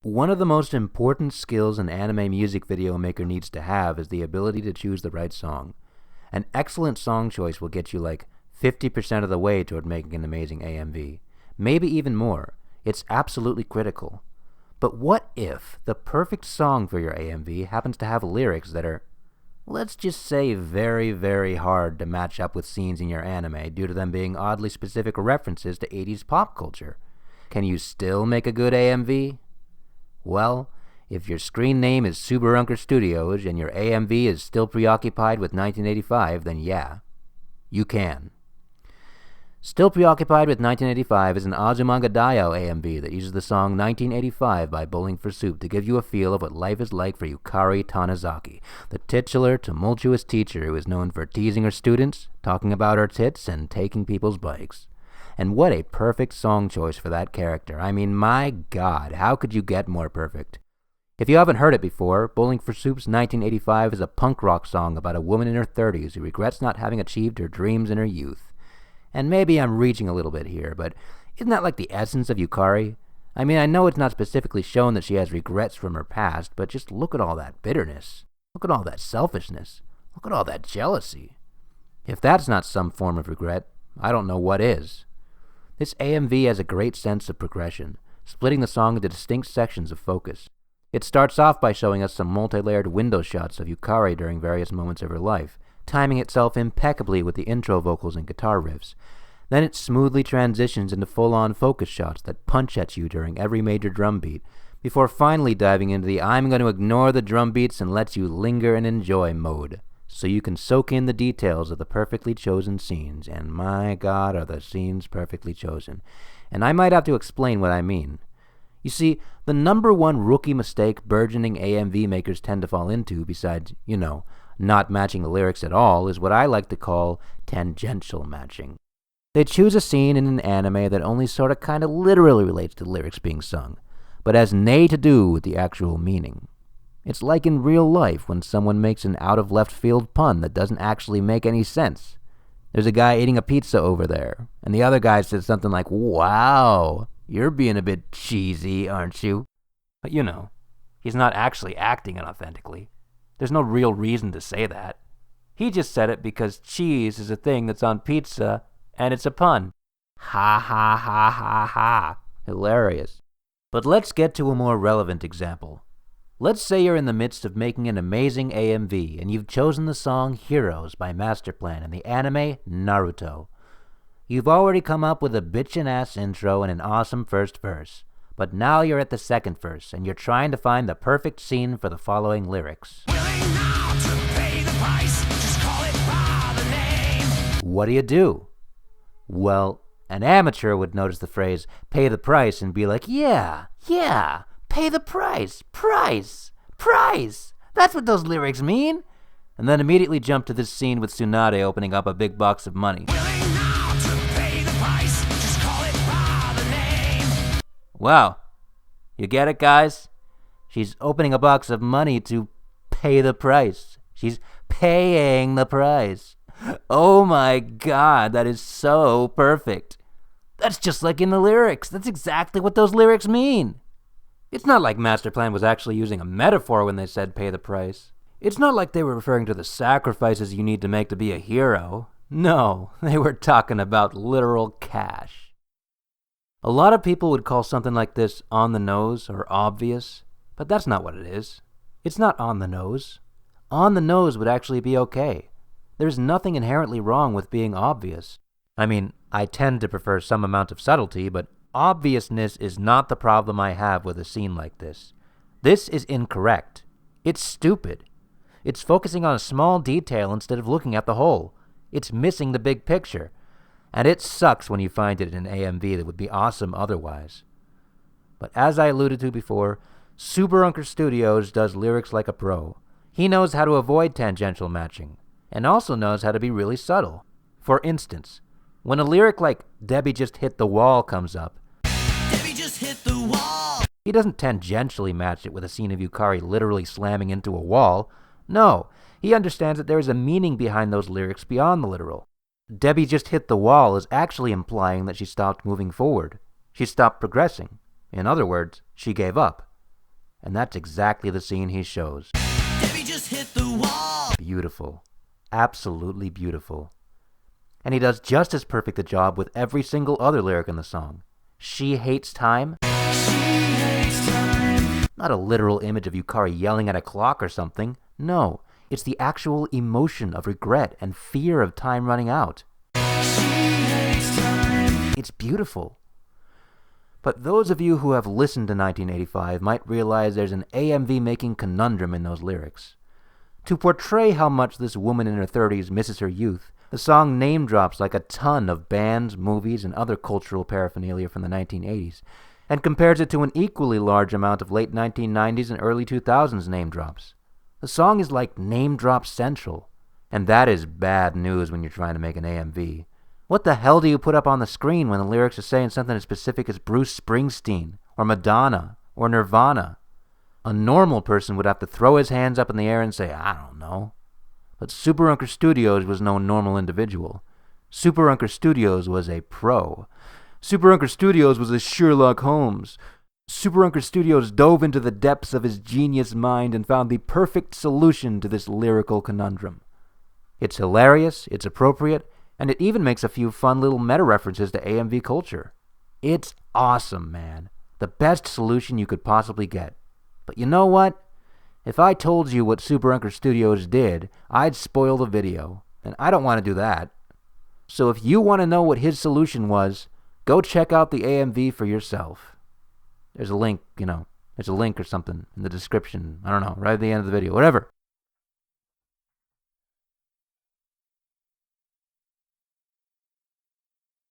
One of the most important skills an anime music video maker needs to have is the ability to choose the right song. An excellent song choice will get you like 50% of the way toward making an amazing AMV. Maybe even more. It's absolutely critical. But what if the perfect song for your AMV happens to have lyrics that are, let's just say, very, very hard to match up with scenes in your anime due to them being oddly specific references to 80s pop culture? Can you still make a good AMV? Well, if your screen name is Suberunker Studiosh and your AMV is Still Preoccupied with 1985, then yeah, you can. Still Preoccupied with 1985 is an Azumanga Daioh AMV that uses the song 1985 by Bowling for Soup to give you a feel of what life is like for Yukari Tanizaki, the titular, tumultuous teacher who is known for teasing her students, talking about her tits, and taking people's bikes. And what a perfect song choice for that character. I mean, my God, how could you get more perfect? If you haven't heard it before, Bowling for Soup's 1985 is a punk rock song about a woman in her 30s who regrets not having achieved her dreams in her youth. And maybe I'm reaching a little bit here, but isn't that like the essence of Yukari? I mean, I know it's not specifically shown that she has regrets from her past, but just look at all that bitterness. Look at all that selfishness. Look at all that jealousy. If that's not some form of regret, I don't know what is. This AMV has a great sense of progression, splitting the song into distinct sections of focus. It starts off by showing us some multi-layered window shots of Yukari during various moments of her life, timing itself impeccably with the intro vocals and guitar riffs. Then it smoothly transitions into full-on focus shots that punch at you during every major drum beat, before finally diving into the I'm going to ignore the drum beats and let you linger and enjoy mode, so you can soak in the details of the perfectly chosen scenes, and my God, are the scenes perfectly chosen. And I might have to explain what I mean. You see, the number one rookie mistake burgeoning AMV makers tend to fall into, besides, not matching the lyrics at all, is what I like to call tangential matching. They choose a scene in an anime that only sorta kinda literally relates to the lyrics being sung, but has nay to do with the actual meaning. It's like in real life when someone makes an out-of-left-field pun that doesn't actually make any sense. There's a guy eating a pizza over there, and the other guy says something like, "Wow, you're being a bit cheesy, aren't you?" But he's not actually acting inauthentically. There's no real reason to say that. He just said it because cheese is a thing that's on pizza, and it's a pun. Ha ha ha ha ha. Hilarious. But let's get to a more relevant example. Let's say you're in the midst of making an amazing AMV, and you've chosen the song Heroes by Masterplan in the anime Naruto. You've already come up with a bitchin'-ass intro and an awesome first verse, but now you're at the second verse, and you're trying to find the perfect scene for the following lyrics. Willing now to pay the price, just call it by the name. What do? Well, an amateur would notice the phrase, pay the price, and be like, yeah, pay the price, price. That's what those lyrics mean. And then immediately jump to this scene with Tsunade opening up a big box of money. Willing now to pay the price, just call it by the name. Wow, you get it, guys? She's opening a box of money to pay the price. She's paying the price. Oh my God, that is so perfect. That's just like in the lyrics. That's exactly what those lyrics mean. It's not like Masterplan was actually using a metaphor when they said pay the price. It's not like they were referring to the sacrifices you need to make to be a hero. No, they were talking about literal cash. A lot of people would call something like this on the nose or obvious, but that's not what it is. It's not on the nose. On the nose would actually be okay. There's nothing inherently wrong with being obvious. I mean, I tend to prefer some amount of subtlety, but obviousness is not the problem I have with a scene like this. This is incorrect. It's stupid. It's focusing on a small detail instead of looking at the whole. It's missing the big picture. And it sucks when you find it in an AMV that would be awesome otherwise. But as I alluded to before, Suberunker Studiosh does lyrics like a pro. He knows how to avoid tangential matching, and also knows how to be really subtle. For instance, when a lyric like "Debbie just hit the wall" comes up, Debbie just hit the wall, he doesn't tangentially match it with a scene of Yukari literally slamming into a wall. No, he understands that there is a meaning behind those lyrics beyond the literal. Debbie just hit the wall is actually implying that she stopped moving forward. She stopped progressing. In other words, she gave up. And that's exactly the scene he shows. Debbie just hit the wall. Beautiful. Absolutely beautiful. And he does just as perfect a job with every single other lyric in the song. She hates time. She hates time. Not a literal image of Yukari yelling at a clock or something. No, it's the actual emotion of regret and fear of time running out. She hates time. It's beautiful. But those of you who have listened to 1985 might realize there's an AMV making conundrum in those lyrics. To portray how much this woman in her 30s misses her youth, the song name drops like a ton of bands, movies, and other cultural paraphernalia from the 1980s, and compares it to an equally large amount of late 1990s and early 2000s name drops. The song is like name drop central, and that is bad news when you're trying to make an AMV. What the hell do you put up on the screen when the lyrics are saying something as specific as Bruce Springsteen, or Madonna, or Nirvana? A normal person would have to throw his hands up in the air and say, I don't know. But Suberunker Studiosh was no normal individual. Suberunker Studiosh was a pro. Suberunker Studiosh was a Sherlock Holmes. Suberunker Studiosh dove into the depths of his genius mind and found the perfect solution to this lyrical conundrum. It's hilarious, it's appropriate, and it even makes a few fun little meta-references to AMV culture. It's awesome, man. The best solution you could possibly get. But you know what? If I told you what Suberunker Studiosh did, I'd spoil the video, and I don't want to do that. So if you want to know what his solution was, go check out the AMV for yourself. There's a link, there's a link or something in the description. I don't know, right at the end of the video, whatever.